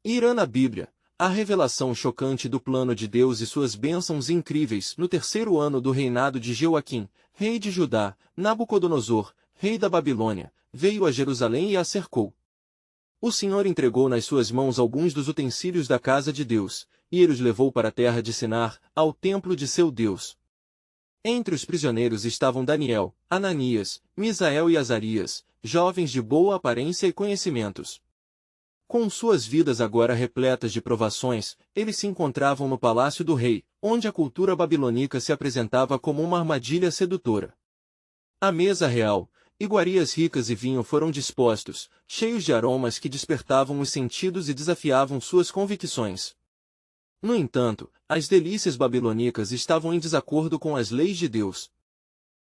Irã na Bíblia, a revelação chocante do plano de Deus e suas bênçãos incríveis. No terceiro ano do reinado de Jeoaquim, rei de Judá, Nabucodonosor, rei da Babilônia, veio a Jerusalém e a cercou. O Senhor entregou nas suas mãos alguns dos utensílios da casa de Deus, e ele os levou para a terra de Sinar, ao templo de seu Deus. Entre os prisioneiros estavam Daniel, Ananias, Misael e Azarias, jovens de boa aparência e conhecimentos. Com suas vidas agora repletas de provações, eles se encontravam no palácio do rei, onde a cultura babilônica se apresentava como uma armadilha sedutora. A mesa real, iguarias ricas e vinho foram dispostos, cheios de aromas que despertavam os sentidos e desafiavam suas convicções. No entanto, as delícias babilônicas estavam em desacordo com as leis de Deus.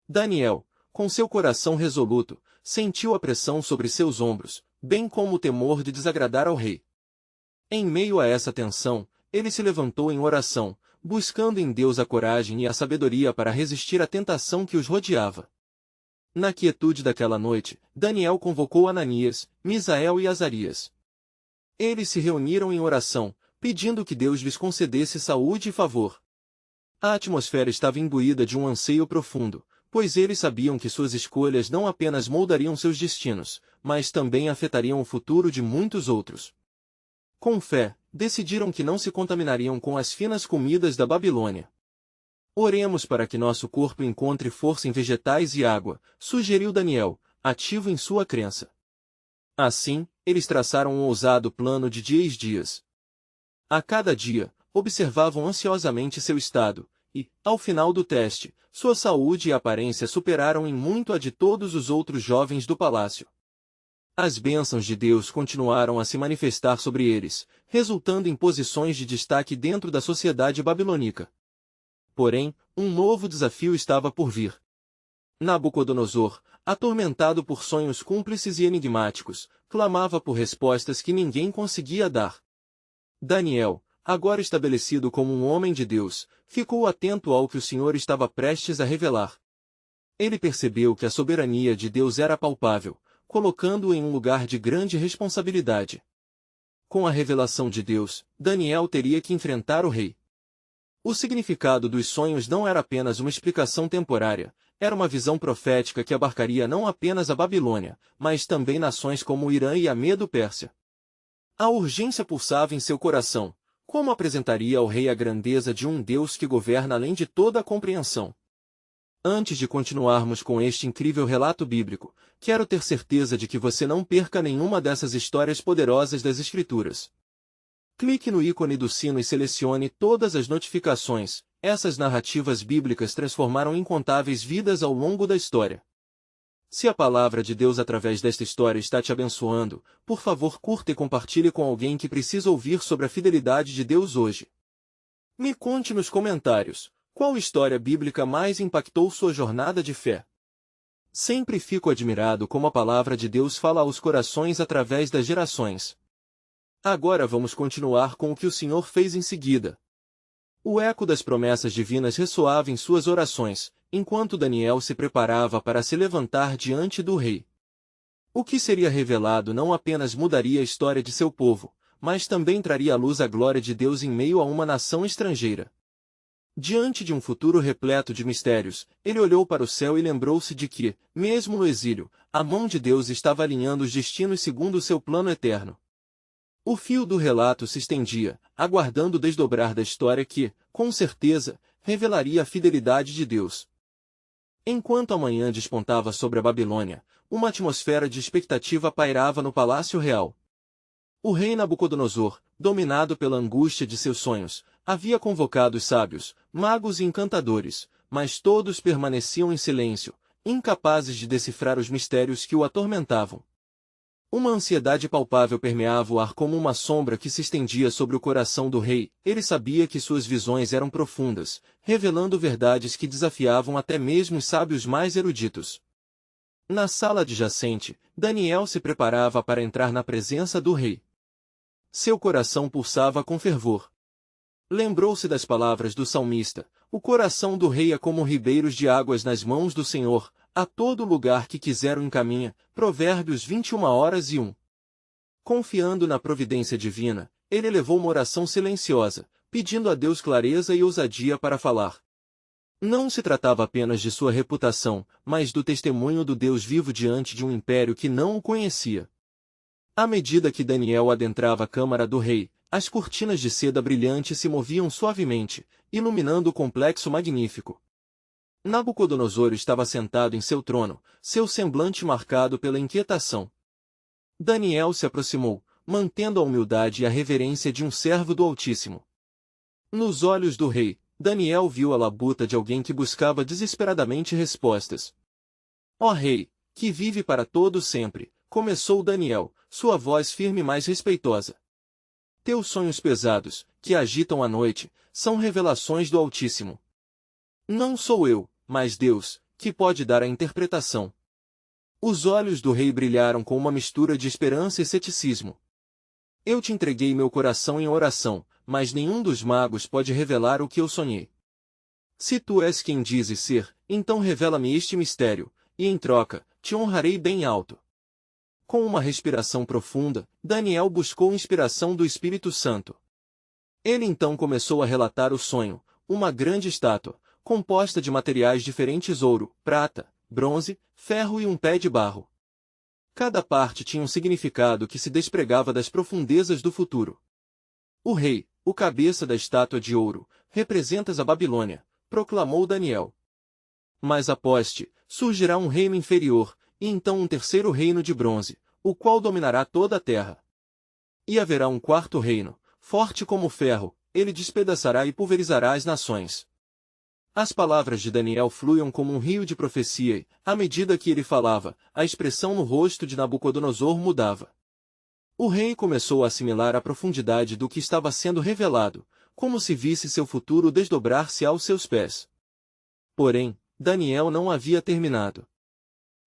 Daniel, com seu coração resoluto, sentiu a pressão sobre seus ombros, bem como o temor de desagradar ao rei. Em meio a essa tensão, ele se levantou em oração, buscando em Deus a coragem e a sabedoria para resistir à tentação que os rodeava. Na quietude daquela noite, Daniel convocou Ananias, Misael e Azarias. Eles se reuniram em oração, pedindo que Deus lhes concedesse saúde e favor. A atmosfera estava imbuída de um anseio profundo, pois eles sabiam que suas escolhas não apenas moldariam seus destinos, mas também afetariam o futuro de muitos outros. Com fé, decidiram que não se contaminariam com as finas comidas da Babilônia. Oremos para que nosso corpo encontre força em vegetais e água, sugeriu Daniel, ativo em sua crença. Assim, eles traçaram um ousado plano de dias. A cada dia, observavam ansiosamente seu estado, e, ao final do teste, sua saúde e aparência superaram em muito a de todos os outros jovens do palácio. As bênçãos de Deus continuaram a se manifestar sobre eles, resultando em posições de destaque dentro da sociedade babilônica. Porém, um novo desafio estava por vir. Nabucodonosor, atormentado por sonhos cúmplices e enigmáticos, clamava por respostas que ninguém conseguia dar. Daniel, agora estabelecido como um homem de Deus, ficou atento ao que o Senhor estava prestes a revelar. Ele percebeu que a soberania de Deus era palpável, colocando-o em um lugar de grande responsabilidade. Com a revelação de Deus, Daniel teria que enfrentar o rei. O significado dos sonhos não era apenas uma explicação temporária, era uma visão profética que abarcaria não apenas a Babilônia, mas também nações como o Irã e a Medo-Pérsia. A urgência pulsava em seu coração. Como apresentaria ao rei a grandeza de um Deus que governa além de toda a compreensão? Antes de continuarmos com este incrível relato bíblico, quero ter certeza de que você não perca nenhuma dessas histórias poderosas das Escrituras. Clique no ícone do sino e selecione todas as notificações. Essas narrativas bíblicas transformaram incontáveis vidas ao longo da história. Se a palavra de Deus através desta história está te abençoando, por favor curta e compartilhe com alguém que precisa ouvir sobre a fidelidade de Deus hoje. Me conte nos comentários, qual história bíblica mais impactou sua jornada de fé? Sempre fico admirado como a palavra de Deus fala aos corações através das gerações. Agora vamos continuar com o que o Senhor fez em seguida. O eco das promessas divinas ressoava em suas orações, enquanto Daniel se preparava para se levantar diante do rei. O que seria revelado não apenas mudaria a história de seu povo, mas também traria à luz a glória de Deus em meio a uma nação estrangeira. Diante de um futuro repleto de mistérios, ele olhou para o céu e lembrou-se de que, mesmo no exílio, a mão de Deus estava alinhando os destinos segundo o seu plano eterno. O fio do relato se estendia, aguardando o desdobrar da história que, com certeza, revelaria a fidelidade de Deus. Enquanto a manhã despontava sobre a Babilônia, uma atmosfera de expectativa pairava no palácio real. O rei Nabucodonosor, dominado pela angústia de seus sonhos, havia convocado os sábios, magos e encantadores, mas todos permaneciam em silêncio, incapazes de decifrar os mistérios que o atormentavam. Uma ansiedade palpável permeava o ar como uma sombra que se estendia sobre o coração do rei. Ele sabia que suas visões eram profundas, revelando verdades que desafiavam até mesmo os sábios mais eruditos. Na sala adjacente, Daniel se preparava para entrar na presença do rei. Seu coração pulsava com fervor. Lembrou-se das palavras do salmista: o coração do rei é como ribeiros de águas nas mãos do Senhor, a todo lugar que quiser o encaminha. Provérbios 21:1. Confiando na providência divina, ele elevou uma oração silenciosa, pedindo a Deus clareza e ousadia para falar. Não se tratava apenas de sua reputação, mas do testemunho do Deus vivo diante de um império que não o conhecia. À medida que Daniel adentrava a câmara do rei, as cortinas de seda brilhante se moviam suavemente, iluminando o complexo magnífico. Nabucodonosor estava sentado em seu trono, seu semblante marcado pela inquietação. Daniel se aproximou, mantendo a humildade e a reverência de um servo do Altíssimo. Nos olhos do rei, Daniel viu a labuta de alguém que buscava desesperadamente respostas. Ó rei, que vive para todo sempre, começou Daniel, sua voz firme e mais respeitosa. Teus sonhos pesados, que agitam a noite, são revelações do Altíssimo. Não sou eu, mas Deus, que pode dar a interpretação. Os olhos do rei brilharam com uma mistura de esperança e ceticismo. Eu te entreguei meu coração em oração, mas nenhum dos magos pode revelar o que eu sonhei. Se tu és quem dizes ser, então revela-me este mistério, e em troca, te honrarei bem alto. Com uma respiração profunda, Daniel buscou inspiração do Espírito Santo. Ele então começou a relatar o sonho, uma grande estátua, composta de materiais diferentes: ouro, prata, bronze, ferro e um pé de barro. Cada parte tinha um significado que se despregava das profundezas do futuro. O rei, o cabeça da estátua de ouro, representas a Babilônia, proclamou Daniel. Mas após ti, surgirá um reino inferior, e então um terceiro reino de bronze, o qual dominará toda a terra. E haverá um quarto reino, forte como o ferro, ele despedaçará e pulverizará as nações. As palavras de Daniel fluíam como um rio de profecia e, à medida que ele falava, a expressão no rosto de Nabucodonosor mudava. O rei começou a assimilar a profundidade do que estava sendo revelado, como se visse seu futuro desdobrar-se aos seus pés. Porém, Daniel não havia terminado.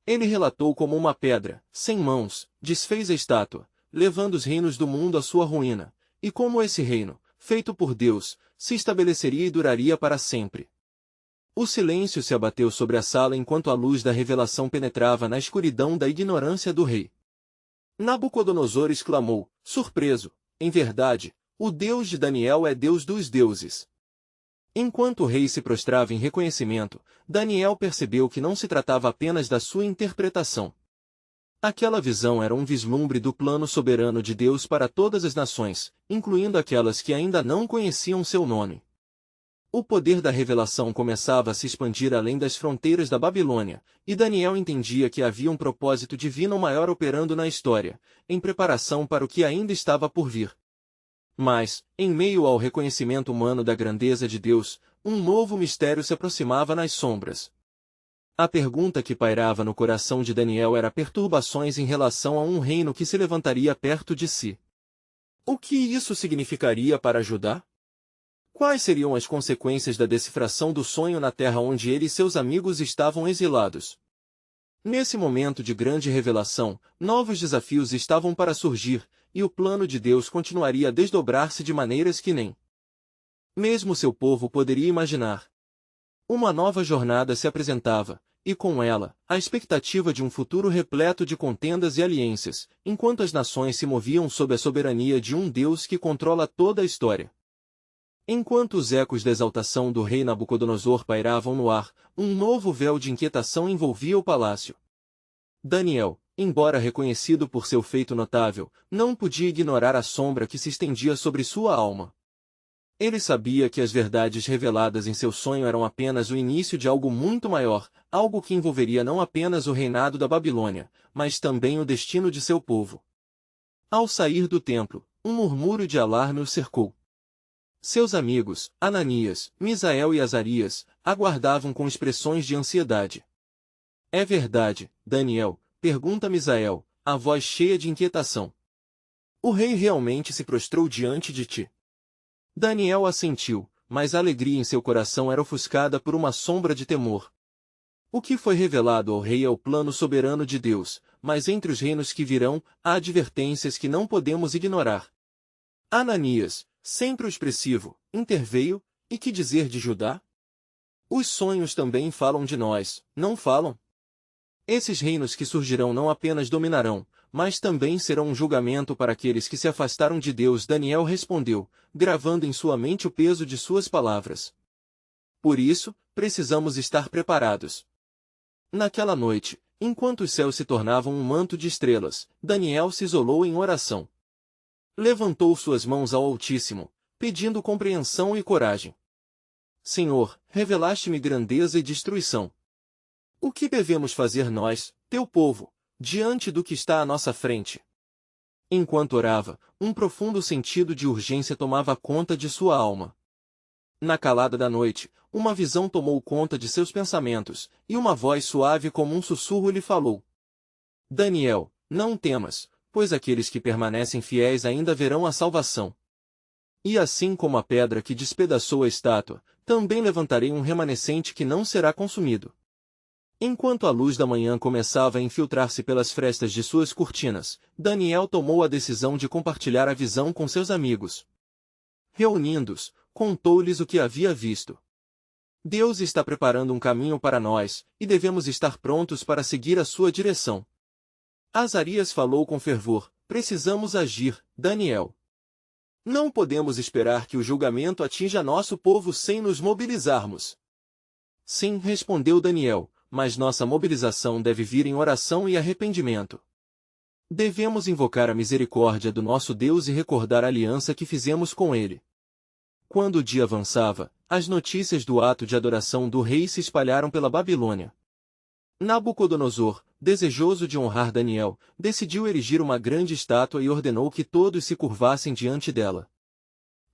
Ele relatou como uma pedra, sem mãos, desfez a estátua, levando os reinos do mundo à sua ruína, e como esse reino, feito por Deus, se estabeleceria e duraria para sempre. O silêncio se abateu sobre a sala enquanto a luz da revelação penetrava na escuridão da ignorância do rei. Nabucodonosor exclamou, surpreso, em verdade, o Deus de Daniel é Deus dos deuses. Enquanto o rei se prostrava em reconhecimento, Daniel percebeu que não se tratava apenas da sua interpretação. Aquela visão era um vislumbre do plano soberano de Deus para todas as nações, incluindo aquelas que ainda não conheciam seu nome. O poder da revelação começava a se expandir além das fronteiras da Babilônia, e Daniel entendia que havia um propósito divino maior operando na história, em preparação para o que ainda estava por vir. Mas, em meio ao reconhecimento humano da grandeza de Deus, um novo mistério se aproximava nas sombras. A pergunta que pairava no coração de Daniel era perturbações em relação a um reino que se levantaria perto de si. O que isso significaria para Judá? Quais seriam as consequências da decifração do sonho na terra onde ele e seus amigos estavam exilados? Nesse momento de grande revelação, novos desafios estavam para surgir, e o plano de Deus continuaria a desdobrar-se de maneiras que nem mesmo seu povo poderia imaginar. Uma nova jornada se apresentava, e com ela, a expectativa de um futuro repleto de contendas e alianças, enquanto as nações se moviam sob a soberania de um Deus que controla toda a história. Enquanto os ecos da exaltação do rei Nabucodonosor pairavam no ar, um novo véu de inquietação envolvia o palácio. Daniel, embora reconhecido por seu feito notável, não podia ignorar a sombra que se estendia sobre sua alma. Ele sabia que as verdades reveladas em seu sonho eram apenas o início de algo muito maior, algo que envolveria não apenas o reinado da Babilônia, mas também o destino de seu povo. Ao sair do templo, um murmúrio de alarme o cercou. Seus amigos, Ananias, Misael e Azarias, aguardavam com expressões de ansiedade. É verdade, Daniel? Pergunta Misael, a voz cheia de inquietação. O rei realmente se prostrou diante de ti. Daniel assentiu, mas a alegria em seu coração era ofuscada por uma sombra de temor. O que foi revelado ao rei é o plano soberano de Deus, mas entre os reinos que virão, há advertências que não podemos ignorar. Ananias, sempre o expressivo, interveio, e que dizer de Judá? Os sonhos também falam de nós, não falam? Esses reinos que surgirão não apenas dominarão, mas também serão um julgamento para aqueles que se afastaram de Deus. Daniel respondeu, gravando em sua mente o peso de suas palavras. Por isso, precisamos estar preparados. Naquela noite, enquanto os céus se tornavam um manto de estrelas, Daniel se isolou em oração. Levantou suas mãos ao Altíssimo, pedindo compreensão e coragem. Senhor, revelaste-me grandeza e destruição. O que devemos fazer nós, teu povo, diante do que está à nossa frente? Enquanto orava, um profundo sentido de urgência tomava conta de sua alma. Na calada da noite, uma visão tomou conta de seus pensamentos, e uma voz suave como um sussurro lhe falou. Daniel, não temas, pois aqueles que permanecem fiéis ainda verão a salvação. E assim como a pedra que despedaçou a estátua, também levantarei um remanescente que não será consumido. Enquanto a luz da manhã começava a infiltrar-se pelas frestas de suas cortinas, Daniel tomou a decisão de compartilhar a visão com seus amigos. Reunindo-os, contou-lhes o que havia visto. Deus está preparando um caminho para nós, e devemos estar prontos para seguir a sua direção. Azarias falou com fervor, precisamos agir, Daniel. Não podemos esperar que o julgamento atinja nosso povo sem nos mobilizarmos. Sim, respondeu Daniel, mas nossa mobilização deve vir em oração e arrependimento. Devemos invocar a misericórdia do nosso Deus e recordar a aliança que fizemos com ele. Quando o dia avançava, as notícias do ato de adoração do rei se espalharam pela Babilônia. Nabucodonosor, desejoso de honrar Daniel, decidiu erigir uma grande estátua e ordenou que todos se curvassem diante dela.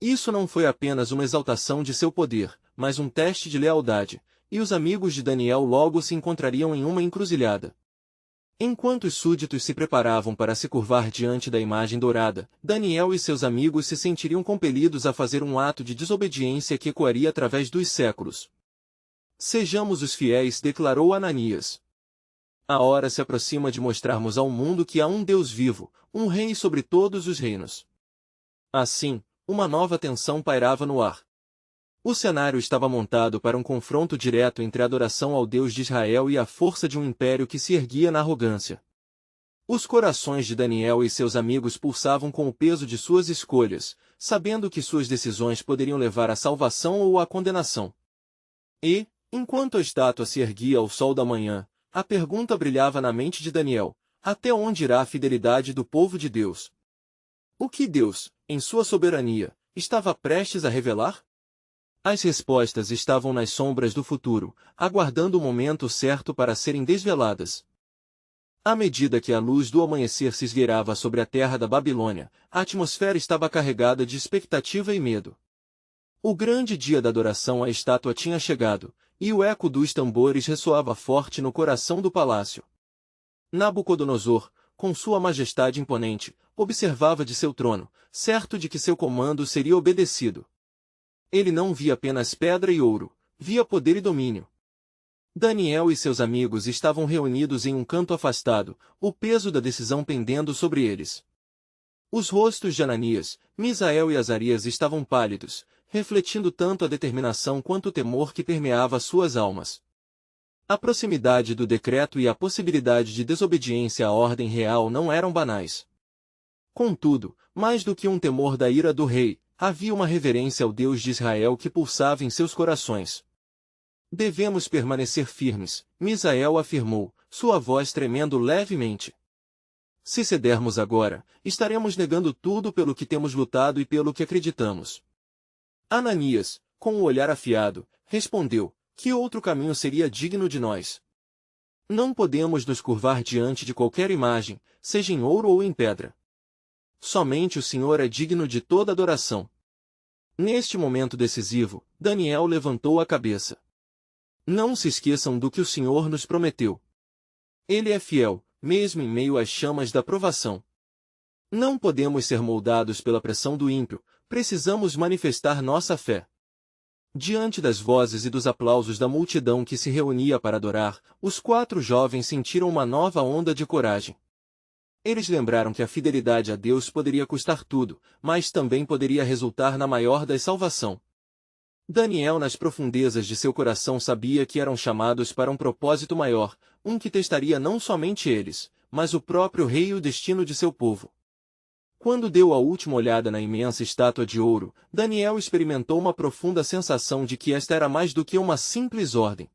Isso não foi apenas uma exaltação de seu poder, mas um teste de lealdade, e os amigos de Daniel logo se encontrariam em uma encruzilhada. Enquanto os súditos se preparavam para se curvar diante da imagem dourada, Daniel e seus amigos se sentiriam compelidos a fazer um ato de desobediência que ecoaria através dos séculos. Sejamos os fiéis, declarou Ananias. A hora se aproxima de mostrarmos ao mundo que há um Deus vivo, um rei sobre todos os reinos. Assim, uma nova tensão pairava no ar. O cenário estava montado para um confronto direto entre a adoração ao Deus de Israel e a força de um império que se erguia na arrogância. Os corações de Daniel e seus amigos pulsavam com o peso de suas escolhas, sabendo que suas decisões poderiam levar à salvação ou à condenação. E, enquanto a estátua se erguia ao sol da manhã, a pergunta brilhava na mente de Daniel: até onde irá a fidelidade do povo de Deus? O que Deus, em sua soberania, estava prestes a revelar? As respostas estavam nas sombras do futuro, aguardando o momento certo para serem desveladas. À medida que a luz do amanhecer se esgueirava sobre a terra da Babilônia, a atmosfera estava carregada de expectativa e medo. O grande dia da adoração à estátua tinha chegado, e o eco dos tambores ressoava forte no coração do palácio. Nabucodonosor, com sua majestade imponente, observava de seu trono, certo de que seu comando seria obedecido. Ele não via apenas pedra e ouro, via poder e domínio. Daniel e seus amigos estavam reunidos em um canto afastado, o peso da decisão pendendo sobre eles. Os rostos de Ananias, Misael e Azarias estavam pálidos, refletindo tanto a determinação quanto o temor que permeava suas almas. A proximidade do decreto e a possibilidade de desobediência à ordem real não eram banais. Contudo, mais do que um temor da ira do rei, havia uma reverência ao Deus de Israel que pulsava em seus corações. Devemos permanecer firmes, Misael afirmou, sua voz tremendo levemente. Se cedermos agora, estaremos negando tudo pelo que temos lutado e pelo que acreditamos. Ananias, com o olhar afiado, respondeu: que outro caminho seria digno de nós? Não podemos nos curvar diante de qualquer imagem, seja em ouro ou em pedra. Somente o Senhor é digno de toda adoração. Neste momento decisivo, Daniel levantou a cabeça. Não se esqueçam do que o Senhor nos prometeu. Ele é fiel, mesmo em meio às chamas da provação. Não podemos ser moldados pela pressão do ímpio, precisamos manifestar nossa fé. Diante das vozes e dos aplausos da multidão que se reunia para adorar, os 4 jovens sentiram uma nova onda de coragem. Eles lembraram que a fidelidade a Deus poderia custar tudo, mas também poderia resultar na maior das salvação. Daniel, nas profundezas de seu coração, sabia que eram chamados para um propósito maior, um que testaria não somente eles, mas o próprio rei e o destino de seu povo. Quando deu a última olhada na imensa estátua de ouro, Daniel experimentou uma profunda sensação de que esta era mais do que uma simples ordem.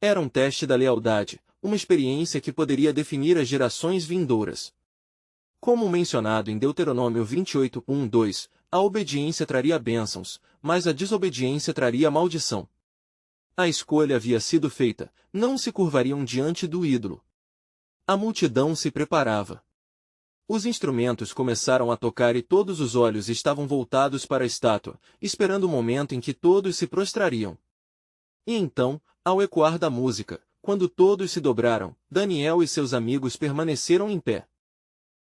Era um teste da lealdade, uma experiência que poderia definir as gerações vindouras. Como mencionado em Deuteronômio 28:1-2, a obediência traria bênçãos, mas a desobediência traria maldição. A escolha havia sido feita, não se curvariam diante do ídolo. A multidão se preparava. Os instrumentos começaram a tocar e todos os olhos estavam voltados para a estátua, esperando o momento em que todos se prostrariam. E então, ao ecoar da música, quando todos se dobraram, Daniel e seus amigos permaneceram em pé.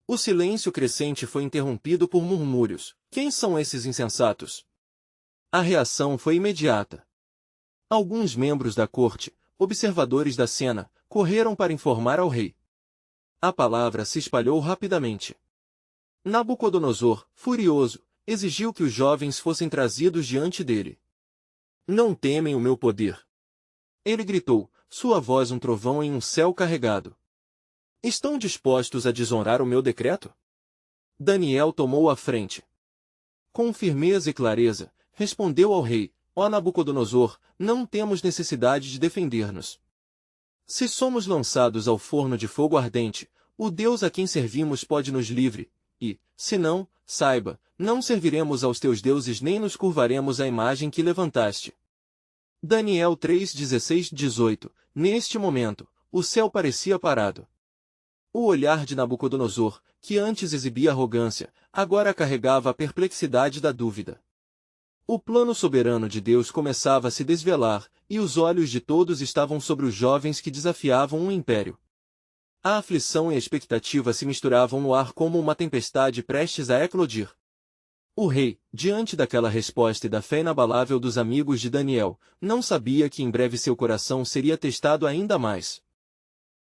O silêncio crescente foi interrompido por murmúrios. Quem são esses insensatos? A reação foi imediata. Alguns membros da corte, observadores da cena, correram para informar ao rei. A palavra se espalhou rapidamente. Nabucodonosor, furioso, exigiu que os jovens fossem trazidos diante dele. Não temem o meu poder. Ele gritou, sua voz um trovão em um céu carregado. Estão dispostos a desonrar o meu decreto? Daniel tomou a frente. Com firmeza e clareza, respondeu ao rei, ó Nabucodonosor, não temos necessidade de defender-nos. Se somos lançados ao forno de fogo ardente, o Deus a quem servimos pode nos livre, e, se não, saiba, não serviremos aos teus deuses nem nos curvaremos à imagem que levantaste. Daniel 3:16-18. Neste momento, o céu parecia parado. O olhar de Nabucodonosor, que antes exibia arrogância, agora carregava a perplexidade da dúvida. O plano soberano de Deus começava a se desvelar, e os olhos de todos estavam sobre os jovens que desafiavam um império. A aflição e a expectativa se misturavam no ar como uma tempestade prestes a eclodir. O rei, diante daquela resposta e da fé inabalável dos amigos de Daniel, não sabia que em breve seu coração seria testado ainda mais.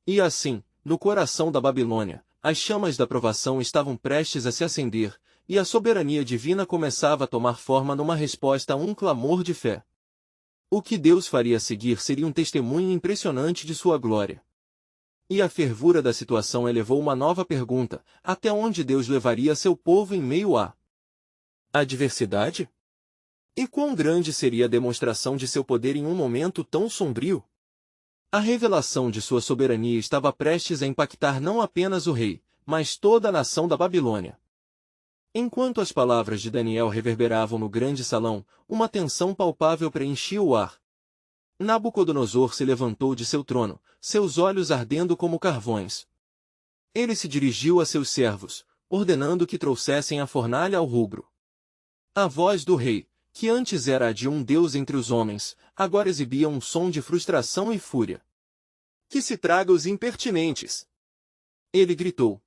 E assim, no coração da Babilônia, as chamas da provação estavam prestes a se acender, e a soberania divina começava a tomar forma numa resposta a um clamor de fé. O que Deus faria a seguir seria um testemunho impressionante de sua glória. E a fervura da situação elevou uma nova pergunta: até onde Deus levaria seu povo em meio à adversidade? E quão grande seria a demonstração de seu poder em um momento tão sombrio? A revelação de sua soberania estava prestes a impactar não apenas o rei, mas toda a nação da Babilônia. Enquanto as palavras de Daniel reverberavam no grande salão, uma tensão palpável preenchia o ar. Nabucodonosor se levantou de seu trono, seus olhos ardendo como carvões. Ele se dirigiu a seus servos, ordenando que trouxessem a fornalha ao rubro. A voz do rei, que antes era a de um deus entre os homens, agora exibia um som de frustração e fúria. Que se traga os impertinentes! Ele gritou.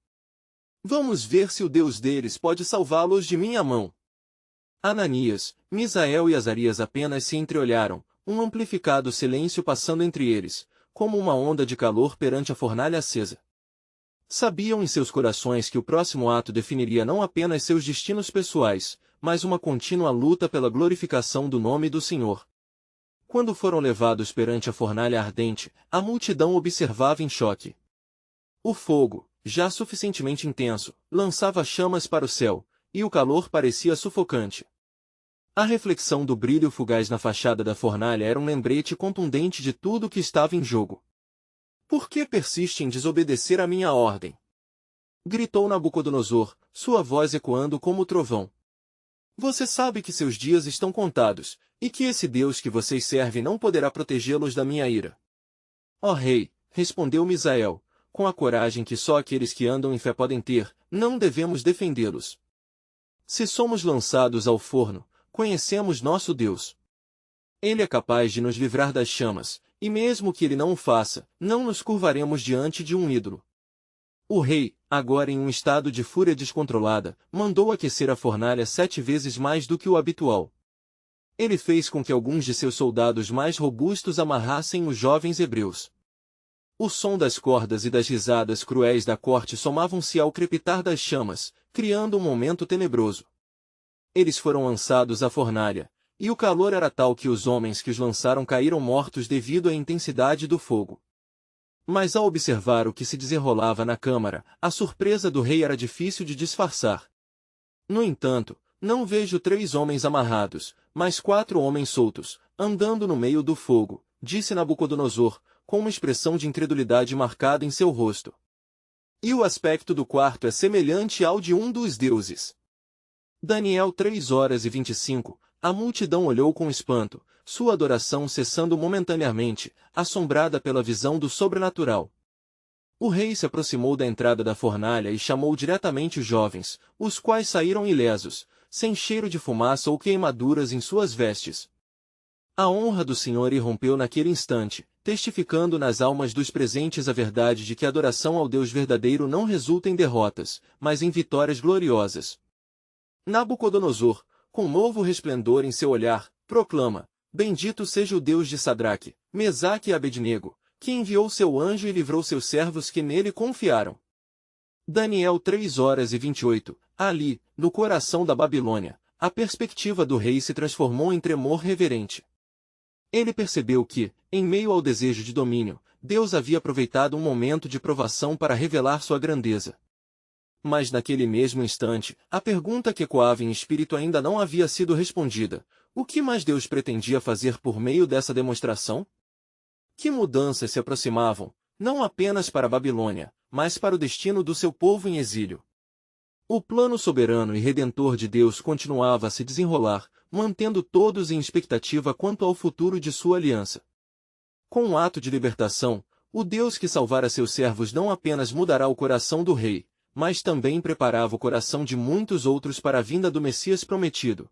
Vamos ver se o Deus deles pode salvá-los de minha mão. Ananias, Misael e Azarias apenas se entreolharam, um amplificado silêncio passando entre eles, como uma onda de calor perante a fornalha acesa. Sabiam em seus corações que o próximo ato definiria não apenas seus destinos pessoais, mas uma contínua luta pela glorificação do nome do Senhor. Quando foram levados perante a fornalha ardente, a multidão observava em choque. O fogo, já suficientemente intenso, lançava chamas para o céu, e o calor parecia sufocante. A reflexão do brilho fugaz na fachada da fornalha era um lembrete contundente de tudo o que estava em jogo. Por que persiste em desobedecer a minha ordem? Gritou Nabucodonosor, sua voz ecoando como o trovão. Você sabe que seus dias estão contados, e que esse Deus que vocês servem não poderá protegê-los da minha ira. Ó rei, respondeu Misael, com a coragem que só aqueles que andam em fé podem ter, não devemos defendê-los. Se somos lançados ao forno, conhecemos nosso Deus. Ele é capaz de nos livrar das chamas, e mesmo que ele não o faça, não nos curvaremos diante de um ídolo. O rei, agora em um estado de fúria descontrolada, mandou aquecer a fornalha 7 vezes mais do que o habitual. Ele fez com que alguns de seus soldados mais robustos amarrassem os jovens hebreus. O som das cordas e das risadas cruéis da corte somavam-se ao crepitar das chamas, criando um momento tenebroso. Eles foram lançados à fornalha, e o calor era tal que os homens que os lançaram caíram mortos devido à intensidade do fogo. Mas ao observar o que se desenrolava na câmara, a surpresa do rei era difícil de disfarçar. No entanto, não vejo 3 homens amarrados, mas 4 homens soltos, andando no meio do fogo, disse Nabucodonosor, com uma expressão de incredulidade marcada em seu rosto. E o aspecto do quarto é semelhante ao de um dos deuses. Daniel 3:25. A multidão olhou com espanto, sua adoração cessando momentaneamente, assombrada pela visão do sobrenatural. O rei se aproximou da entrada da fornalha e chamou diretamente os jovens, os quais saíram ilesos, sem cheiro de fumaça ou queimaduras em suas vestes. A honra do Senhor irrompeu naquele instante, testificando nas almas dos presentes a verdade de que a adoração ao Deus verdadeiro não resulta em derrotas, mas em vitórias gloriosas. Nabucodonosor, com novo resplendor em seu olhar, proclama: Bendito seja o Deus de Sadraque, Mesaque e Abednego, que enviou seu anjo e livrou seus servos que nele confiaram. Daniel 3:28. Ali, no coração da Babilônia, a perspectiva do rei se transformou em tremor reverente. Ele percebeu que, em meio ao desejo de domínio, Deus havia aproveitado um momento de provação para revelar sua grandeza. Mas naquele mesmo instante, a pergunta que ecoava em espírito ainda não havia sido respondida: o que mais Deus pretendia fazer por meio dessa demonstração? Que mudanças se aproximavam, não apenas para a Babilônia, mas para o destino do seu povo em exílio? O plano soberano e redentor de Deus continuava a se desenrolar, mantendo todos em expectativa quanto ao futuro de sua aliança. Com um ato de libertação, o Deus que salvara seus servos não apenas mudará o coração do rei, mas também preparava o coração de muitos outros para a vinda do Messias prometido.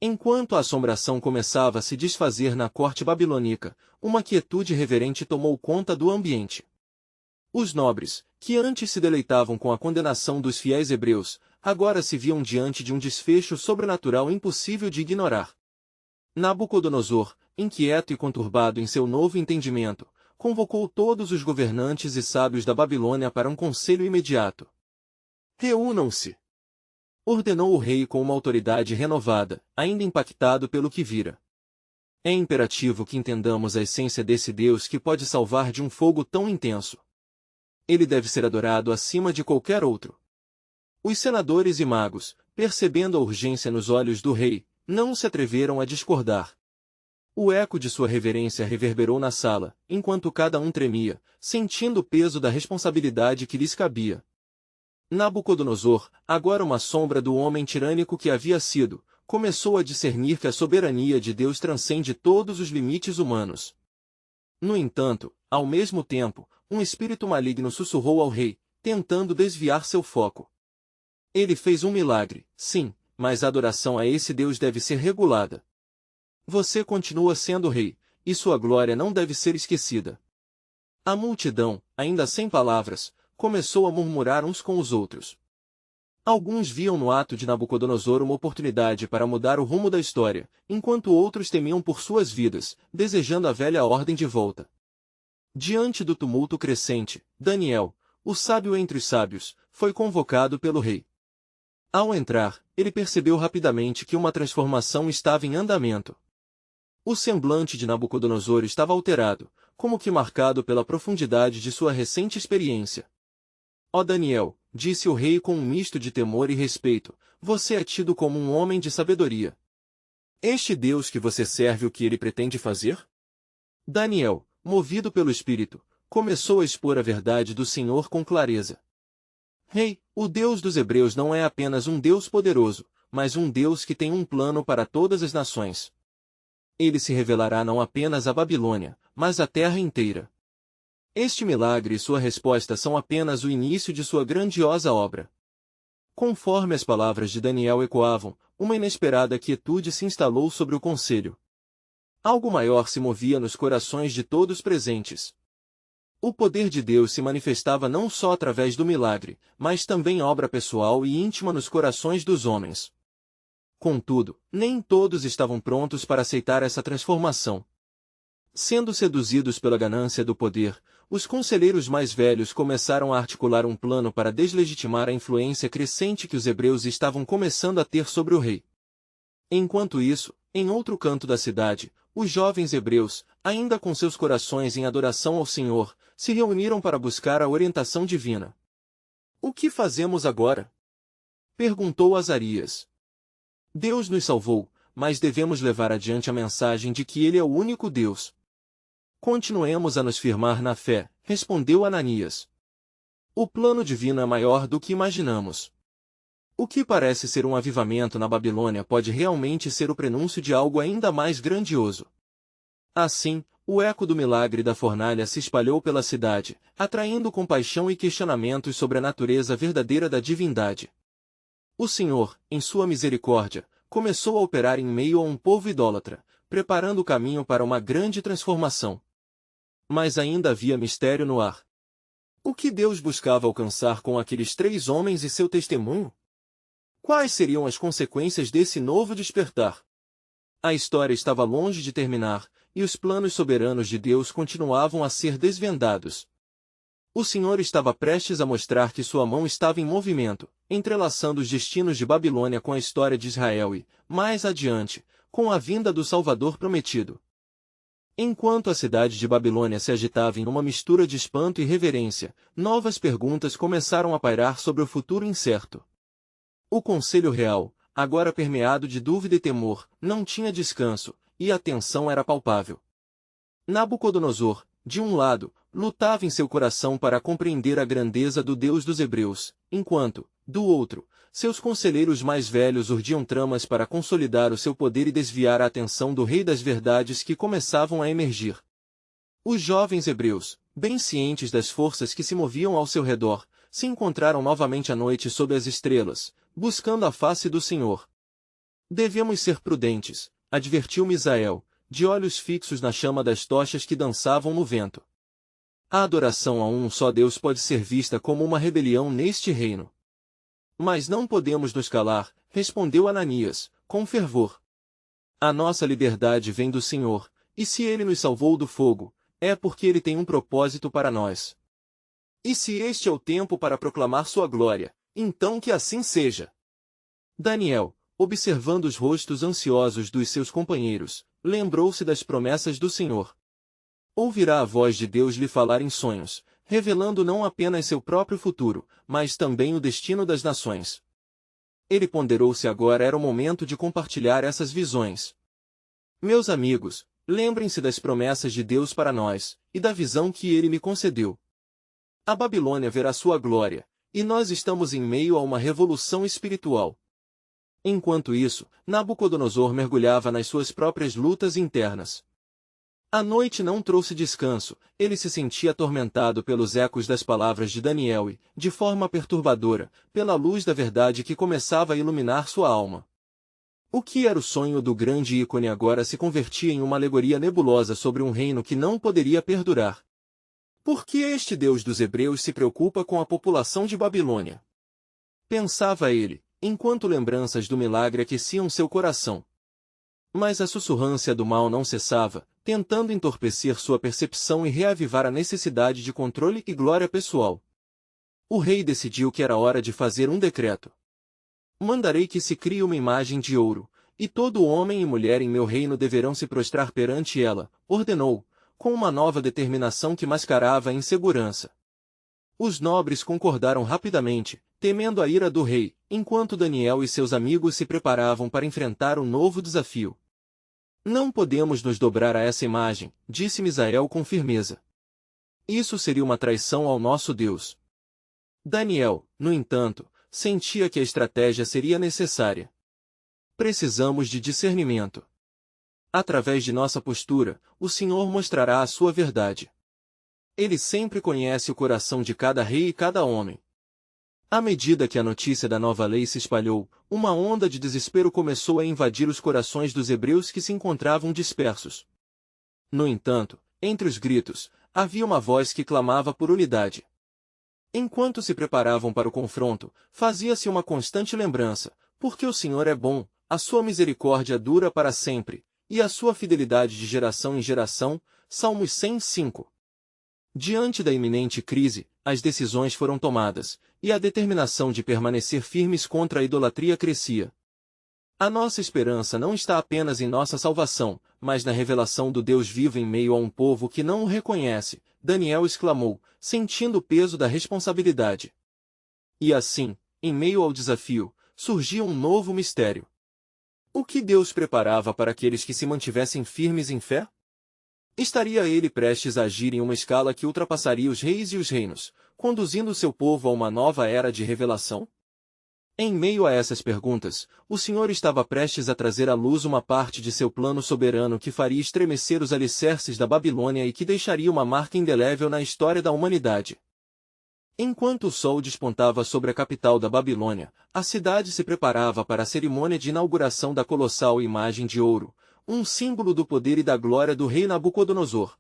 Enquanto a assombração começava a se desfazer na corte babilônica, uma quietude reverente tomou conta do ambiente. Os nobres, que antes se deleitavam com a condenação dos fiéis hebreus, agora se viam diante de um desfecho sobrenatural impossível de ignorar. Nabucodonosor, inquieto e conturbado em seu novo entendimento, convocou todos os governantes e sábios da Babilônia para um conselho imediato. Reúnam-se! Ordenou o rei com uma autoridade renovada, ainda impactado pelo que vira. É imperativo que entendamos a essência desse Deus que pode salvar de um fogo tão intenso. Ele deve ser adorado acima de qualquer outro. Os senadores e magos, percebendo a urgência nos olhos do rei, não se atreveram a discordar. O eco de sua reverência reverberou na sala, enquanto cada um tremia, sentindo o peso da responsabilidade que lhes cabia. Nabucodonosor, agora uma sombra do homem tirânico que havia sido, começou a discernir que a soberania de Deus transcende todos os limites humanos. No entanto, ao mesmo tempo, um espírito maligno sussurrou ao rei, tentando desviar seu foco. Ele fez um milagre, sim, mas a adoração a esse Deus deve ser regulada. Você continua sendo rei, e sua glória não deve ser esquecida. A multidão, ainda sem palavras, começou a murmurar uns com os outros. Alguns viam no ato de Nabucodonosor uma oportunidade para mudar o rumo da história, enquanto outros temiam por suas vidas, desejando a velha ordem de volta. Diante do tumulto crescente, Daniel, o sábio entre os sábios, foi convocado pelo rei. Ao entrar, ele percebeu rapidamente que uma transformação estava em andamento. O semblante de Nabucodonosor estava alterado, como que marcado pela profundidade de sua recente experiência. Ó Daniel, disse o rei com um misto de temor e respeito, você é tido como um homem de sabedoria. Este Deus que você serve, o que ele pretende fazer? Daniel, movido pelo Espírito, começou a expor a verdade do Senhor com clareza. Rei, o Deus dos Hebreus não é apenas um Deus poderoso, mas um Deus que tem um plano para todas as nações. Ele se revelará não apenas à Babilônia, mas à terra inteira. Este milagre e sua resposta são apenas o início de sua grandiosa obra. Conforme as palavras de Daniel ecoavam, uma inesperada quietude se instalou sobre o conselho. Algo maior se movia nos corações de todos presentes. O poder de Deus se manifestava não só através do milagre, mas também obra pessoal e íntima nos corações dos homens. Contudo, nem todos estavam prontos para aceitar essa transformação. Sendo seduzidos pela ganância do poder, os conselheiros mais velhos começaram a articular um plano para deslegitimar a influência crescente que os hebreus estavam começando a ter sobre o rei. Enquanto isso, em outro canto da cidade, os jovens hebreus, ainda com seus corações em adoração ao Senhor, se reuniram para buscar a orientação divina. O que fazemos agora? Perguntou Azarias. Deus nos salvou, mas devemos levar adiante a mensagem de que Ele é o único Deus. Continuemos a nos firmar na fé, respondeu Ananias. O plano divino é maior do que imaginamos. O que parece ser um avivamento na Babilônia pode realmente ser o prenúncio de algo ainda mais grandioso. Assim, o eco do milagre da fornalha se espalhou pela cidade, atraindo compaixão e questionamentos sobre a natureza verdadeira da divindade. O Senhor, em sua misericórdia, começou a operar em meio a um povo idólatra, preparando o caminho para uma grande transformação. Mas ainda havia mistério no ar. O que Deus buscava alcançar com aqueles 3 homens e seu testemunho? Quais seriam as consequências desse novo despertar? A história estava longe de terminar, e os planos soberanos de Deus continuavam a ser desvendados. O Senhor estava prestes a mostrar que sua mão estava em movimento, entrelaçando os destinos de Babilônia com a história de Israel e, mais adiante, com a vinda do Salvador prometido. Enquanto a cidade de Babilônia se agitava em uma mistura de espanto e reverência, novas perguntas começaram a pairar sobre o futuro incerto. O Conselho Real, agora permeado de dúvida e temor, não tinha descanso, e a tensão era palpável. Nabucodonosor, de um lado, lutava em seu coração para compreender a grandeza do Deus dos Hebreus, enquanto, do outro, seus conselheiros mais velhos urdiam tramas para consolidar o seu poder e desviar a atenção do Rei das Verdades que começavam a emergir. Os jovens hebreus, bem cientes das forças que se moviam ao seu redor, se encontraram novamente à noite sob as estrelas, buscando a face do Senhor. Devemos ser prudentes, advertiu Misael, de olhos fixos na chama das tochas que dançavam no vento. A adoração a um só Deus pode ser vista como uma rebelião neste reino. Mas não podemos nos calar, respondeu Ananias, com fervor. A nossa liberdade vem do Senhor, e se Ele nos salvou do fogo, é porque Ele tem um propósito para nós. E se este é o tempo para proclamar sua glória, então que assim seja. Daniel, observando os rostos ansiosos dos seus companheiros, lembrou-se das promessas do Senhor. Ouvirá a voz de Deus lhe falar em sonhos, revelando não apenas seu próprio futuro, mas também o destino das nações. Ele ponderou se agora era o momento de compartilhar essas visões. Meus amigos, lembrem-se das promessas de Deus para nós, e da visão que Ele me concedeu. A Babilônia verá sua glória, e nós estamos em meio a uma revolução espiritual. Enquanto isso, Nabucodonosor mergulhava nas suas próprias lutas internas. A noite não trouxe descanso, ele se sentia atormentado pelos ecos das palavras de Daniel e, de forma perturbadora, pela luz da verdade que começava a iluminar sua alma. O que era o sonho do grande ícone agora se convertia em uma alegoria nebulosa sobre um reino que não poderia perdurar. Por que este Deus dos Hebreus se preocupa com a população de Babilônia? Pensava ele, enquanto lembranças do milagre aqueciam seu coração. Mas a sussurrância do mal não cessava, tentando entorpecer sua percepção e reavivar a necessidade de controle e glória pessoal. O rei decidiu que era hora de fazer um decreto. Mandarei que se crie uma imagem de ouro, e todo homem e mulher em meu reino deverão se prostrar perante ela, ordenou, com uma nova determinação que mascarava a insegurança. Os nobres concordaram rapidamente, temendo a ira do rei, enquanto Daniel e seus amigos se preparavam para enfrentar um novo desafio. Não podemos nos dobrar a essa imagem, disse Misael com firmeza. Isso seria uma traição ao nosso Deus. Daniel, no entanto, sentia que a estratégia seria necessária. Precisamos de discernimento. Através de nossa postura, o Senhor mostrará a sua verdade. Ele sempre conhece o coração de cada rei e cada homem. À medida que a notícia da nova lei se espalhou, uma onda de desespero começou a invadir os corações dos hebreus que se encontravam dispersos. No entanto, entre os gritos, havia uma voz que clamava por unidade. Enquanto se preparavam para o confronto, fazia-se uma constante lembrança, porque o Senhor é bom, a sua misericórdia dura para sempre, e a sua fidelidade de geração em geração. Salmos 105. Diante da iminente crise, as decisões foram tomadas, e a determinação de permanecer firmes contra a idolatria crescia. A nossa esperança não está apenas em nossa salvação, mas na revelação do Deus vivo em meio a um povo que não o reconhece, Daniel exclamou, sentindo o peso da responsabilidade. E assim, em meio ao desafio, surgia um novo mistério. O que Deus preparava para aqueles que se mantivessem firmes em fé? Estaria ele prestes a agir em uma escala que ultrapassaria os reis e os reinos, conduzindo seu povo a uma nova era de revelação? Em meio a essas perguntas, o Senhor estava prestes a trazer à luz uma parte de seu plano soberano que faria estremecer os alicerces da Babilônia e que deixaria uma marca indelével na história da humanidade. Enquanto o sol despontava sobre a capital da Babilônia, a cidade se preparava para a cerimônia de inauguração da colossal imagem de ouro, um símbolo do poder e da glória do rei Nabucodonosor.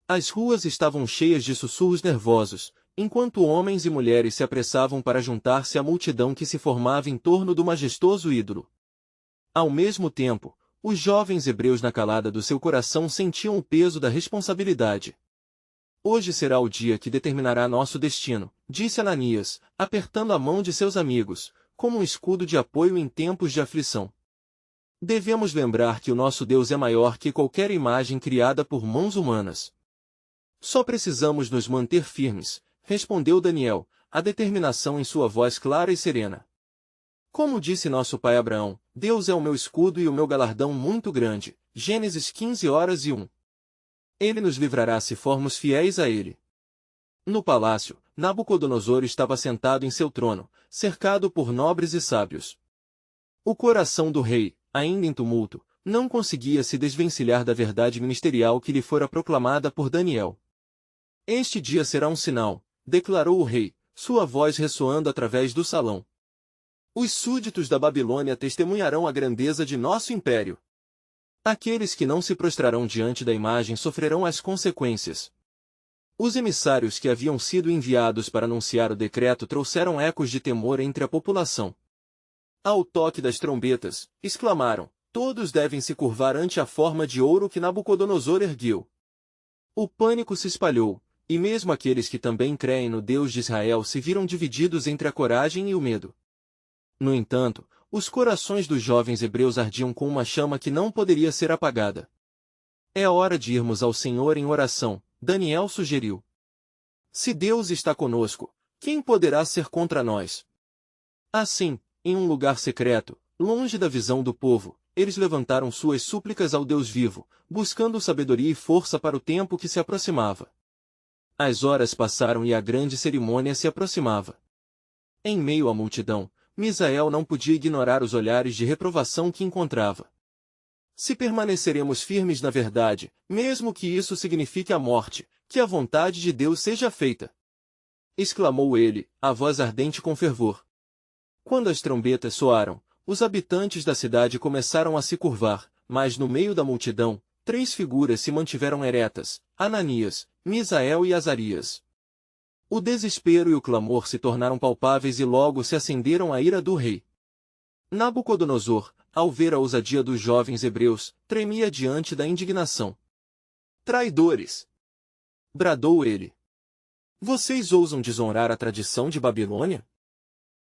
As ruas estavam cheias de sussurros nervosos, enquanto homens e mulheres se apressavam para juntar-se à multidão que se formava em torno do majestoso ídolo. Ao mesmo tempo, os jovens hebreus na calada do seu coração sentiam o peso da responsabilidade. Hoje será o dia que determinará nosso destino, disse Ananias, apertando a mão de seus amigos, como um escudo de apoio em tempos de aflição. Devemos lembrar que o nosso Deus é maior que qualquer imagem criada por mãos humanas. Só precisamos nos manter firmes, respondeu Daniel, a determinação em sua voz clara e serena. Como disse nosso pai Abraão, Deus é o meu escudo e o meu galardão muito grande. Gênesis 15:1. Ele nos livrará se formos fiéis a ele. No palácio, Nabucodonosor estava sentado em seu trono, cercado por nobres e sábios. O coração do rei, ainda em tumulto, não conseguia se desvencilhar da verdade ministerial que lhe fora proclamada por Daniel. Este dia será um sinal, declarou o rei, sua voz ressoando através do salão. Os súditos da Babilônia testemunharão a grandeza de nosso império. Aqueles que não se prostrarão diante da imagem sofrerão as consequências. Os emissários que haviam sido enviados para anunciar o decreto trouxeram ecos de temor entre a população. Ao toque das trombetas, exclamaram, todos devem se curvar ante a forma de ouro que Nabucodonosor ergueu. O pânico se espalhou, e mesmo aqueles que também creem no Deus de Israel se viram divididos entre a coragem e o medo. No entanto, os corações dos jovens hebreus ardiam com uma chama que não poderia ser apagada. É hora de irmos ao Senhor em oração, Daniel sugeriu. Se Deus está conosco, quem poderá ser contra nós? Assim, em um lugar secreto, longe da visão do povo, eles levantaram suas súplicas ao Deus vivo, buscando sabedoria e força para o tempo que se aproximava. As horas passaram e a grande cerimônia se aproximava. Em meio à multidão, Misael não podia ignorar os olhares de reprovação que encontrava. Se permaneceremos firmes na verdade, mesmo que isso signifique a morte, que a vontade de Deus seja feita! Exclamou ele, a voz ardente com fervor. Quando as trombetas soaram, os habitantes da cidade começaram a se curvar, mas no meio da multidão, 3 figuras se mantiveram eretas, Ananias, Misael e Azarias. O desespero e o clamor se tornaram palpáveis e logo se acenderam à ira do rei. Nabucodonosor, ao ver a ousadia dos jovens hebreus, tremia diante da indignação. Traidores! Bradou ele. Vocês ousam desonrar a tradição de Babilônia?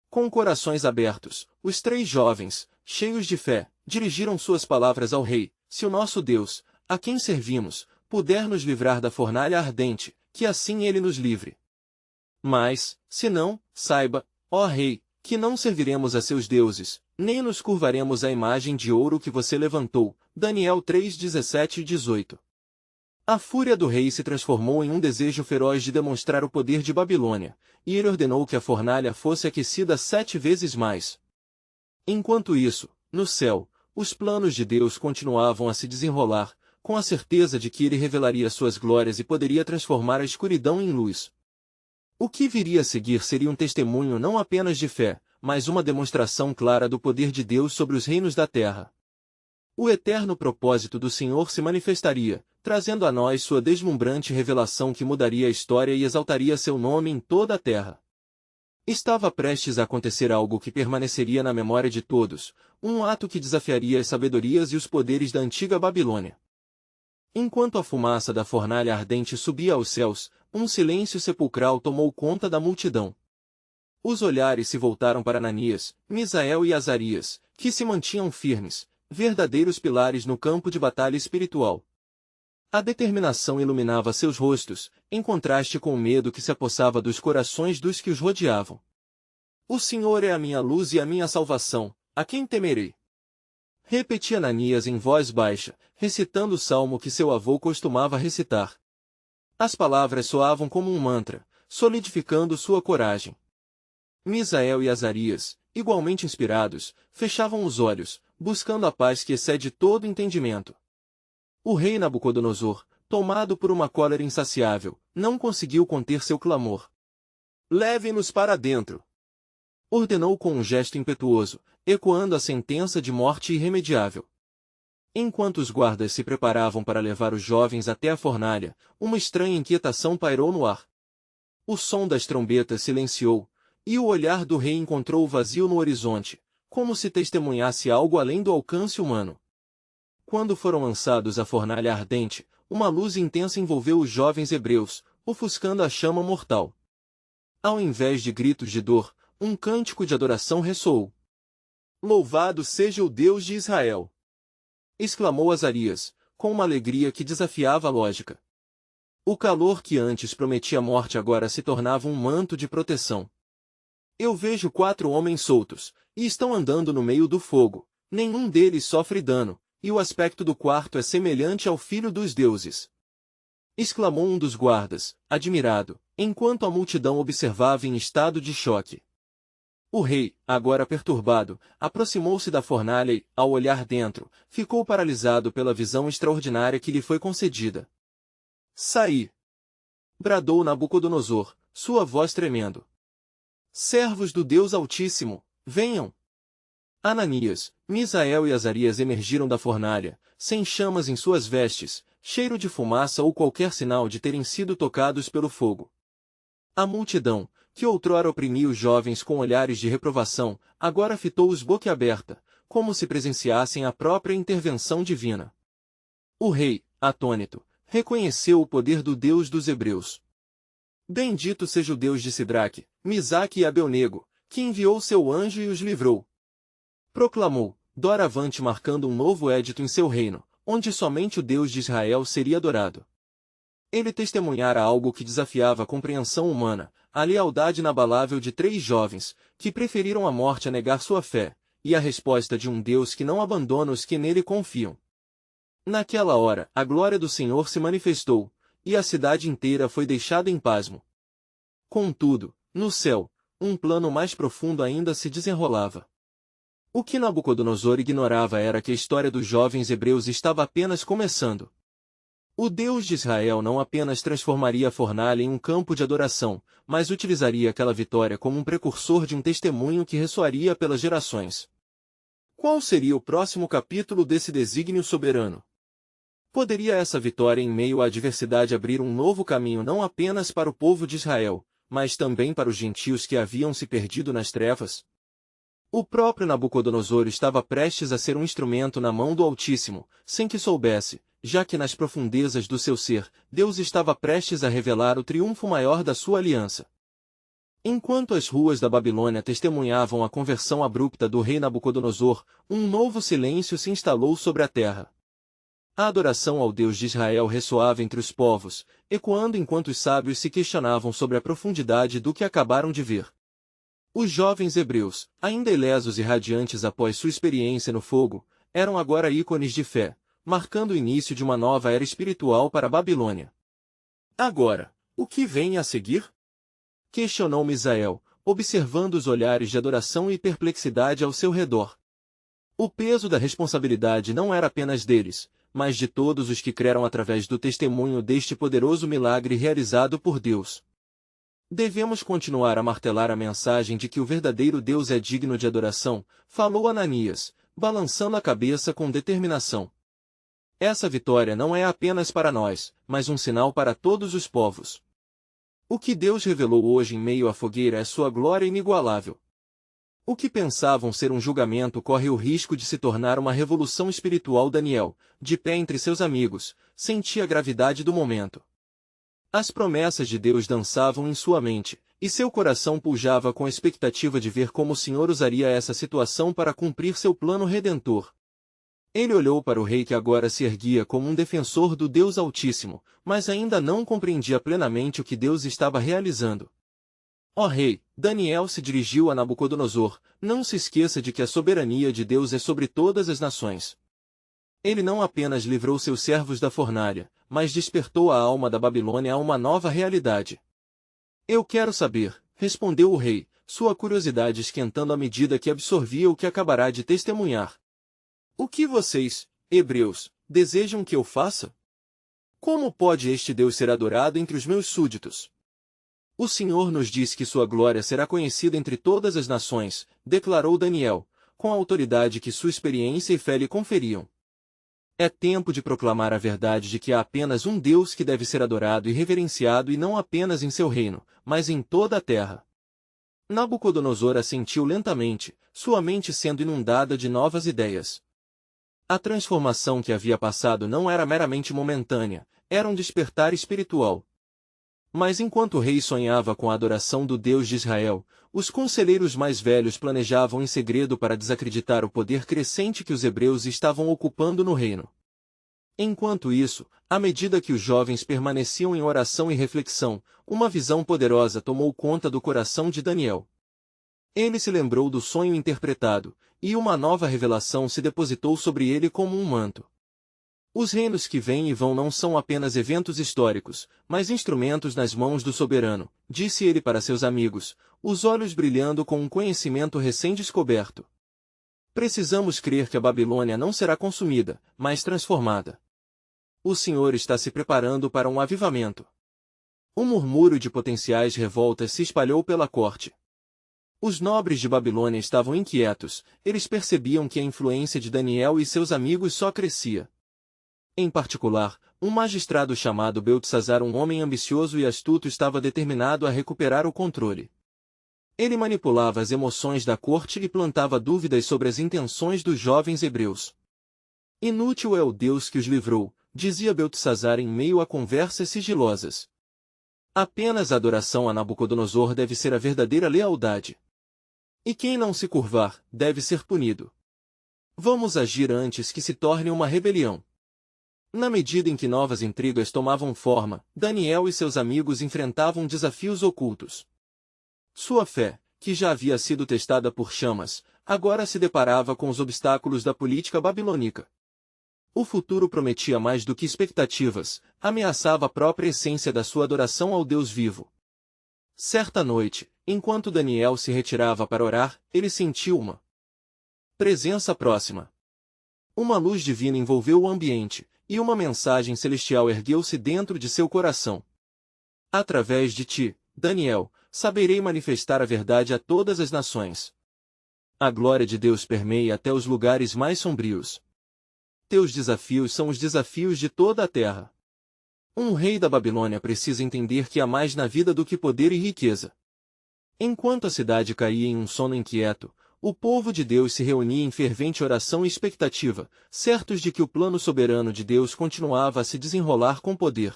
Com corações abertos, os 3 jovens, cheios de fé, dirigiram suas palavras ao rei. Se o nosso Deus, a quem servimos, puder nos livrar da fornalha ardente, que assim ele nos livre. Mas, se não, saiba, ó rei, que não serviremos a seus deuses, nem nos curvaremos à imagem de ouro que você levantou. Daniel 3:17 e 18. A fúria do rei se transformou em um desejo feroz de demonstrar o poder de Babilônia, e ele ordenou que a fornalha fosse aquecida 7 vezes mais. Enquanto isso, no céu, os planos de Deus continuavam a se desenrolar, com a certeza de que ele revelaria suas glórias e poderia transformar a escuridão em luz. O que viria a seguir seria um testemunho não apenas de fé, mas uma demonstração clara do poder de Deus sobre os reinos da terra. O eterno propósito do Senhor se manifestaria, trazendo a nós sua deslumbrante revelação que mudaria a história e exaltaria seu nome em toda a terra. Estava prestes a acontecer algo que permaneceria na memória de todos, um ato que desafiaria as sabedorias e os poderes da antiga Babilônia. Enquanto a fumaça da fornalha ardente subia aos céus, um silêncio sepulcral tomou conta da multidão. Os olhares se voltaram para Ananias, Misael e Azarias, que se mantinham firmes, verdadeiros pilares no campo de batalha espiritual. A determinação iluminava seus rostos, em contraste com o medo que se apossava dos corações dos que os rodeavam. O Senhor é a minha luz e a minha salvação, a quem temerei? Repetia Ananias em voz baixa, recitando o salmo que seu avô costumava recitar. As palavras soavam como um mantra, solidificando sua coragem. Misael e Azarias, igualmente inspirados, fechavam os olhos, buscando a paz que excede todo entendimento. O rei Nabucodonosor, tomado por uma cólera insaciável, não conseguiu conter seu clamor. "Levem-nos para dentro!" ordenou com um gesto impetuoso, ecoando a sentença de morte irremediável. Enquanto os guardas se preparavam para levar os jovens até a fornalha, uma estranha inquietação pairou no ar. O som das trombetas silenciou, e o olhar do rei encontrou o vazio no horizonte, como se testemunhasse algo além do alcance humano. Quando foram lançados à fornalha ardente, uma luz intensa envolveu os jovens hebreus, ofuscando a chama mortal. Ao invés de gritos de dor, um cântico de adoração ressoou. "Louvado seja o Deus de Israel!" exclamou Azarias, com uma alegria que desafiava a lógica. O calor que antes prometia morte agora se tornava um manto de proteção. "Eu vejo 4 homens soltos, e estão andando no meio do fogo. Nenhum deles sofre dano, e o aspecto do quarto é semelhante ao filho dos deuses!" exclamou um dos guardas, admirado, enquanto a multidão observava em estado de choque. O rei, agora perturbado, aproximou-se da fornalha e, ao olhar dentro, ficou paralisado pela visão extraordinária que lhe foi concedida. "Saí!" bradou Nabucodonosor, sua voz tremendo. "Servos do Deus Altíssimo, venham!" Ananias, Misael e Azarias emergiram da fornalha, sem chamas em suas vestes, cheiro de fumaça ou qualquer sinal de terem sido tocados pelo fogo. A multidão, que outrora oprimia os jovens com olhares de reprovação, agora fitou-os boquiaberta, como se presenciassem a própria intervenção divina. O rei, atônito, reconheceu o poder do Deus dos Hebreus. "Bendito seja o Deus de Sidraque, Misaque e Abelnego, que enviou seu anjo e os livrou!" proclamou, doravante marcando um novo édito em seu reino, onde somente o Deus de Israel seria adorado. Ele testemunhara algo que desafiava a compreensão humana, a lealdade inabalável de 3 jovens, que preferiram a morte a negar sua fé, e a resposta de um Deus que não abandona os que nele confiam. Naquela hora, a glória do Senhor se manifestou, e a cidade inteira foi deixada em pasmo. Contudo, no céu, um plano mais profundo ainda se desenrolava. O que Nabucodonosor ignorava era que a história dos jovens hebreus estava apenas começando. O Deus de Israel não apenas transformaria a fornalha em um campo de adoração, mas utilizaria aquela vitória como um precursor de um testemunho que ressoaria pelas gerações. Qual seria o próximo capítulo desse desígnio soberano? Poderia essa vitória em meio à adversidade abrir um novo caminho não apenas para o povo de Israel, mas também para os gentios que haviam se perdido nas trevas? O próprio Nabucodonosor estava prestes a ser um instrumento na mão do Altíssimo, sem que soubesse, já que nas profundezas do seu ser, Deus estava prestes a revelar o triunfo maior da sua aliança. Enquanto as ruas da Babilônia testemunhavam a conversão abrupta do rei Nabucodonosor, um novo silêncio se instalou sobre a terra. A adoração ao Deus de Israel ressoava entre os povos, ecoando enquanto os sábios se questionavam sobre a profundidade do que acabaram de ver. Os jovens hebreus, ainda ilesos e radiantes após sua experiência no fogo, eram agora ícones de fé, marcando o início de uma nova era espiritual para a Babilônia. "Agora, o que vem a seguir?" questionou Misael, observando os olhares de adoração e perplexidade ao seu redor. O peso da responsabilidade não era apenas deles, mas de todos os que creram através do testemunho deste poderoso milagre realizado por Deus. "Devemos continuar a martelar a mensagem de que o verdadeiro Deus é digno de adoração", falou Ananias, balançando a cabeça com determinação. "Essa vitória não é apenas para nós, mas um sinal para todos os povos. O que Deus revelou hoje em meio à fogueira é sua glória inigualável. O que pensavam ser um julgamento corre o risco de se tornar uma revolução espiritual." Daniel, de pé entre seus amigos, sentia a gravidade do momento. As promessas de Deus dançavam em sua mente, e seu coração pujava com a expectativa de ver como o Senhor usaria essa situação para cumprir seu plano redentor. Ele olhou para o rei que agora se erguia como um defensor do Deus Altíssimo, mas ainda não compreendia plenamente o que Deus estava realizando. Ó rei, Daniel se dirigiu a Nabucodonosor, não se esqueça de que a soberania de Deus é sobre todas as nações. Ele não apenas livrou seus servos da fornalha, mas despertou a alma da Babilônia a uma nova realidade. Eu quero saber, respondeu o rei, sua curiosidade esquentando à medida que absorvia o que acabará de testemunhar. O que vocês, hebreus, desejam que eu faça? Como pode este Deus ser adorado entre os meus súditos? O Senhor nos diz que sua glória será conhecida entre todas as nações, declarou Daniel, com a autoridade que sua experiência e fé lhe conferiam. É tempo de proclamar a verdade de que há apenas um Deus que deve ser adorado e reverenciado e não apenas em seu reino, mas em toda a terra. Nabucodonosor assentiu lentamente, sua mente sendo inundada de novas ideias. A transformação que havia passado não era meramente momentânea, era um despertar espiritual. Mas enquanto o rei sonhava com a adoração do Deus de Israel, os conselheiros mais velhos planejavam em segredo para desacreditar o poder crescente que os hebreus estavam ocupando no reino. Enquanto isso, à medida que os jovens permaneciam em oração e reflexão, uma visão poderosa tomou conta do coração de Daniel. Ele se lembrou do sonho interpretado, e uma nova revelação se depositou sobre ele como um manto. Os reinos que vêm e vão não são apenas eventos históricos, mas instrumentos nas mãos do soberano, disse ele para seus amigos, os olhos brilhando com um conhecimento recém-descoberto. Precisamos crer que a Babilônia não será consumida, mas transformada. O Senhor está se preparando para um avivamento. Um murmúrio de potenciais revoltas se espalhou pela corte. Os nobres de Babilônia estavam inquietos, eles percebiam que a influência de Daniel e seus amigos só crescia. Em particular, um magistrado chamado Beltesazar, um homem ambicioso e astuto, estava determinado a recuperar o controle. Ele manipulava as emoções da corte e plantava dúvidas sobre as intenções dos jovens hebreus. Inútil é o Deus que os livrou, dizia Beltesazar em meio a conversas sigilosas. Apenas a adoração a Nabucodonosor deve ser a verdadeira lealdade. E quem não se curvar, deve ser punido. Vamos agir antes que se torne uma rebelião. Na medida em que novas intrigas tomavam forma, Daniel e seus amigos enfrentavam desafios ocultos. Sua fé, que já havia sido testada por chamas, agora se deparava com os obstáculos da política babilônica. O futuro prometia mais do que expectativas, ameaçava a própria essência da sua adoração ao Deus vivo. Certa noite, enquanto Daniel se retirava para orar, ele sentiu uma presença próxima. Uma luz divina envolveu o ambiente, e uma mensagem celestial ergueu-se dentro de seu coração. Através de ti, Daniel, saberei manifestar a verdade a todas as nações. A glória de Deus permeia até os lugares mais sombrios. Teus desafios são os desafios de toda a terra. Um rei da Babilônia precisa entender que há mais na vida do que poder e riqueza. Enquanto a cidade caía em um sono inquieto, o povo de Deus se reunia em fervente oração e expectativa, certos de que o plano soberano de Deus continuava a se desenrolar com poder.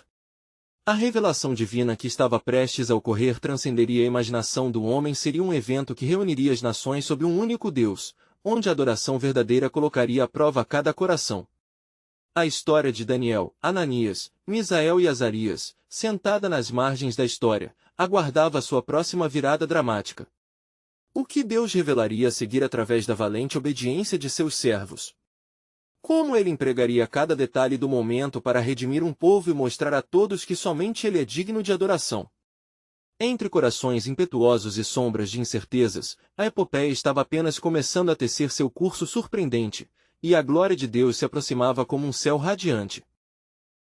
A revelação divina que estava prestes a ocorrer transcenderia a imaginação do homem, seria um evento que reuniria as nações sob um único Deus, onde a adoração verdadeira colocaria à prova cada coração. A história de Daniel, Ananias, Misael e Azarias, sentada nas margens da história, aguardava sua próxima virada dramática. O que Deus revelaria a seguir através da valente obediência de seus servos? Como ele empregaria cada detalhe do momento para redimir um povo e mostrar a todos que somente ele é digno de adoração? Entre corações impetuosos e sombras de incertezas, a epopeia estava apenas começando a tecer seu curso surpreendente, e a glória de Deus se aproximava como um céu radiante.